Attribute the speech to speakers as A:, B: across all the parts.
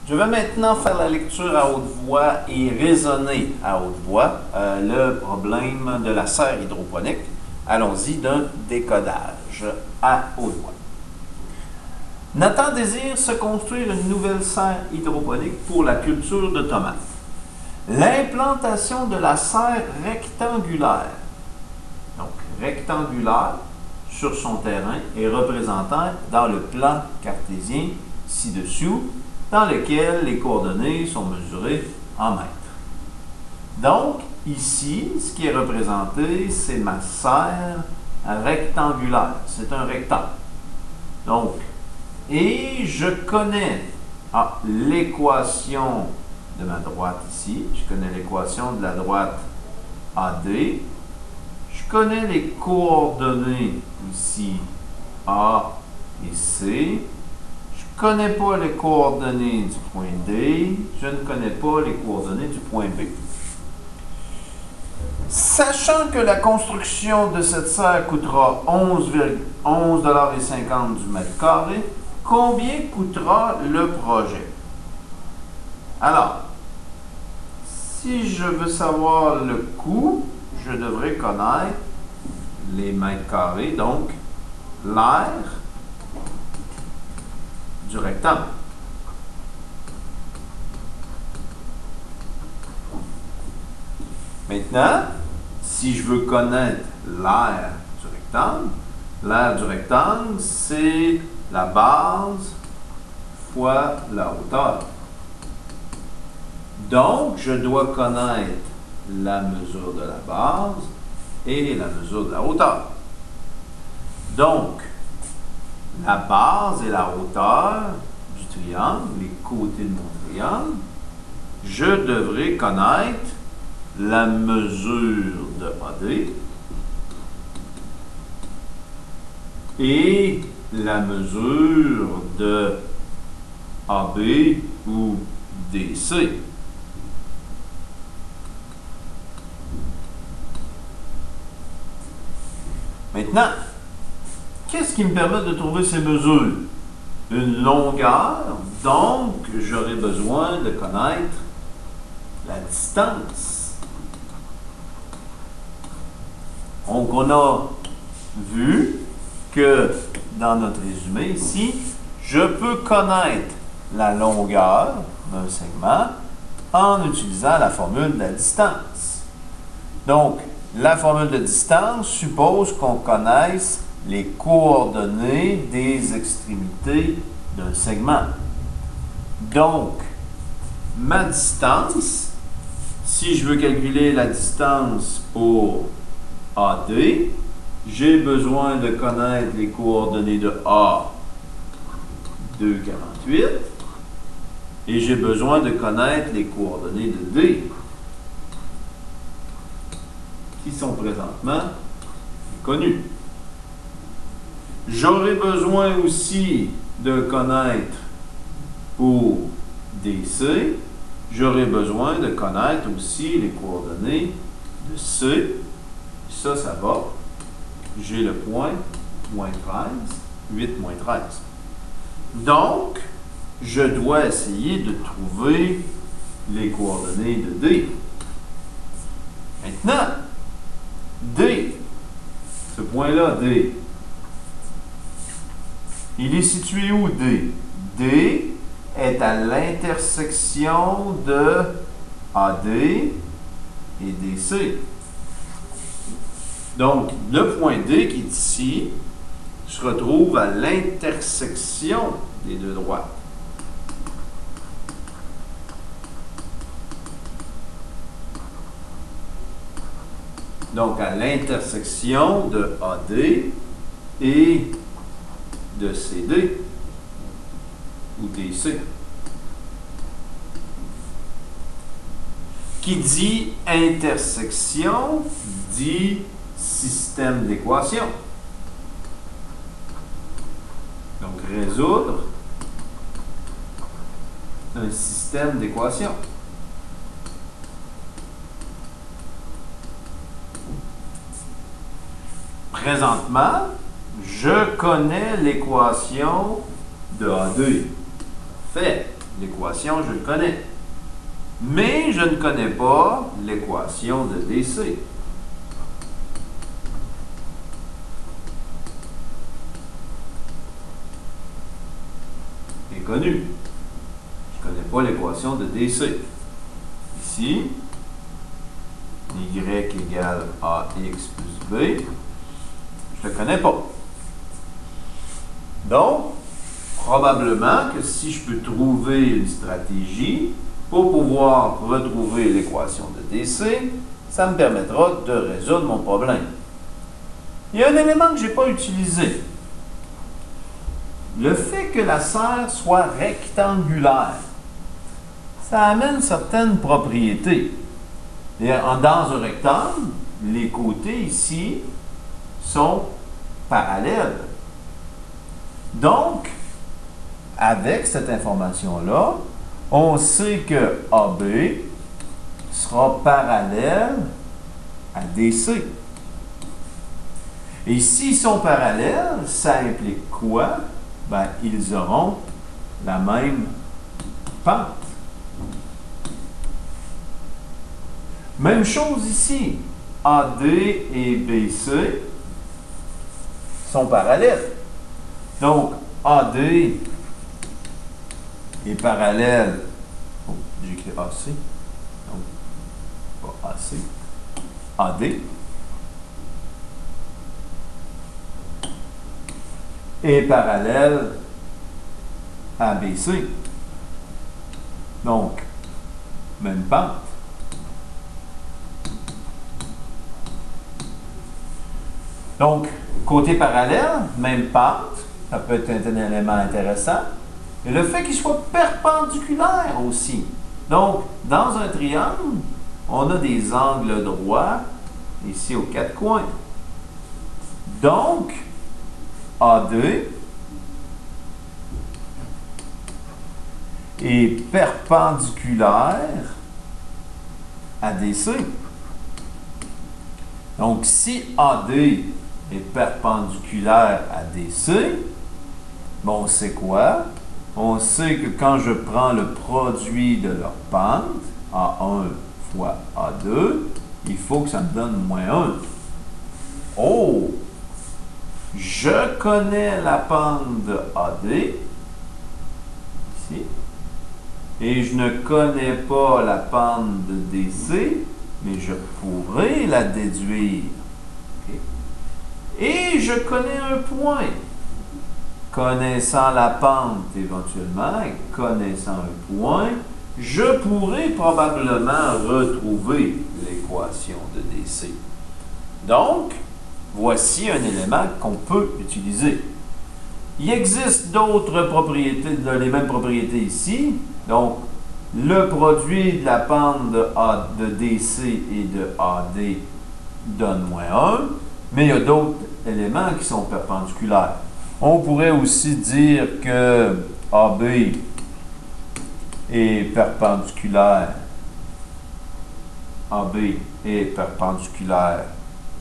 A: Je vais maintenant faire la lecture à haute voix et raisonner à haute voix le problème de la serre hydroponique. Allons-y d'un décodage à haute voix. Nathan désire se construire une nouvelle serre hydroponique pour la culture de tomates. L'implantation de la serre rectangulaire, donc rectangulaire, sur son terrain est représentée dans le plan cartésien ci-dessous, dans lequel les coordonnées sont mesurées en mètres. Donc, ici, ce qui est représenté, c'est ma serre rectangulaire. C'est un rectangle. Donc, et je connais l'équation de ma droite ici. Je connais l'équation de la droite AD. Je connais les coordonnées ici A et C. Je ne connais pas les coordonnées du point D. Je ne connais pas les coordonnées du point B. Sachant que la construction de cette serre coûtera 11,50 $ du mètre carré, combien coûtera le projet? Alors, si je veux savoir le coût, je devrais connaître les mètres carrés, donc l'aire du rectangle. Maintenant, si je veux connaître l'aire du rectangle, c'est la base fois la hauteur. Donc, je dois connaître la mesure de la base et la mesure de la hauteur. Donc, la base et la hauteur du triangle, les côtés de mon triangle, je devrais connaître la mesure de AD et la mesure de AB ou DC. Maintenant, qu'est-ce qui me permet de trouver ces mesures? Une longueur, donc j'aurai besoin de connaître la distance. Donc on a vu que dans notre résumé ici, je peux connaître la longueur d'un segment en utilisant la formule de la distance. Donc, la formule de distance suppose qu'on connaisse les coordonnées des extrémités d'un segment. Donc, ma distance, si je veux calculer la distance pour AD, j'ai besoin de connaître les coordonnées de A, 2,48, et j'ai besoin de connaître les coordonnées de D, qui sont présentement connues. J'aurai besoin aussi de connaître pour DC, j'aurai besoin de connaître aussi les coordonnées de C. Ça va. J'ai le point, moins 13, 8, moins 13. Donc, je dois essayer de trouver les coordonnées de D. Maintenant, D, ce point-là, D, il est situé où, D? D est à l'intersection de AD et DC. Donc, le point D qui est ici se retrouve à l'intersection des deux droites. Donc, à l'intersection de AD et de CD ou DC. Qui dit intersection dit système d'équations. Donc, résoudre un système d'équations. Présentement, je connais l'équation de AD. Fait, l'équation, je le connais. Mais je ne connais pas l'équation de DC. Inconnue. Je ne connais pas l'équation de DC. Ici, y égale ax plus b, je ne le connais pas. Donc, probablement que si je peux trouver une stratégie pour pouvoir retrouver l'équation de DC, ça me permettra de résoudre mon problème. Il y a un élément que je n'ai pas utilisé. Le fait que la serre soit rectangulaire, ça amène certaines propriétés. Dans un rectangle, les côtés ici sont parallèles. Donc, avec cette information-là, on sait que AB sera parallèle à DC. Et s'ils sont parallèles, ça implique quoi? Ben, ils auront la même pente. Même chose ici. AD et BC sont parallèles. Donc, AD est parallèle. Oh, j'ai écrit AC. Donc, pas AC. AD. Est parallèle à BC. Donc, même pente. Donc, côté parallèle, même pente, ça peut être un élément intéressant. Et le fait qu'il soit perpendiculaire aussi. Donc, dans un triangle, on a des angles droits ici aux quatre coins. Donc, AD est perpendiculaire à DC. Donc, si AD est perpendiculaire à DC, bon, on sait quoi? On sait que quand je prends le produit de leur pente, A1 fois A2, il faut que ça me donne moins 1. Oh! Je connais la pente de AD, ici, et je ne connais pas la pente de DC, mais je pourrais la déduire. Okay. Et je connais un point. Connaissant la pente éventuellement, et connaissant un point, je pourrais probablement retrouver l'équation de DC. Donc, voici un élément qu'on peut utiliser. Il existe d'autres propriétés, les mêmes propriétés ici. Donc, le produit de la pente de DC et de AD donne moins 1, mais il y a d'autres éléments qui sont perpendiculaires. On pourrait aussi dire que AB est perpendiculaire. AB est perpendiculaire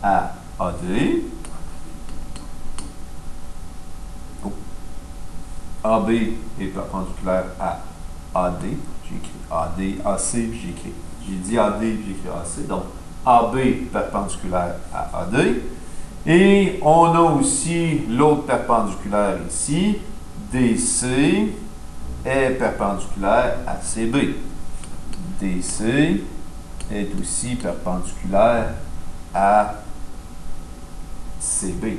A: à AD. Oh. AB est perpendiculaire à AD. J'ai écrit AD, AC, j'ai dit AD, j'ai écrit AC. Donc, AB perpendiculaire à AD. Et on a aussi l'autre perpendiculaire ici. DC est perpendiculaire à CB. DC est aussi perpendiculaire à CB.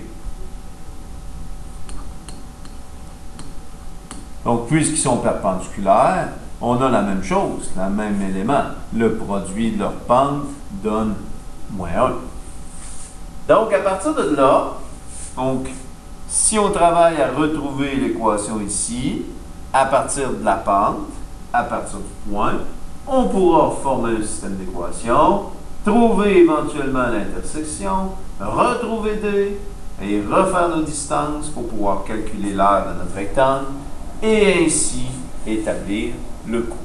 A: Donc, puisqu'ils sont perpendiculaires, on a la même chose, le même élément. Le produit de leur pente donne moins 1. Donc, à partir de là, donc, si on travaille à retrouver l'équation ici, à partir de la pente, à partir du point, on pourra former le système d'équations, trouver éventuellement l'intersection, retrouver D et refaire nos distances pour pouvoir calculer l'aire de notre rectangle et ainsi établir le coût.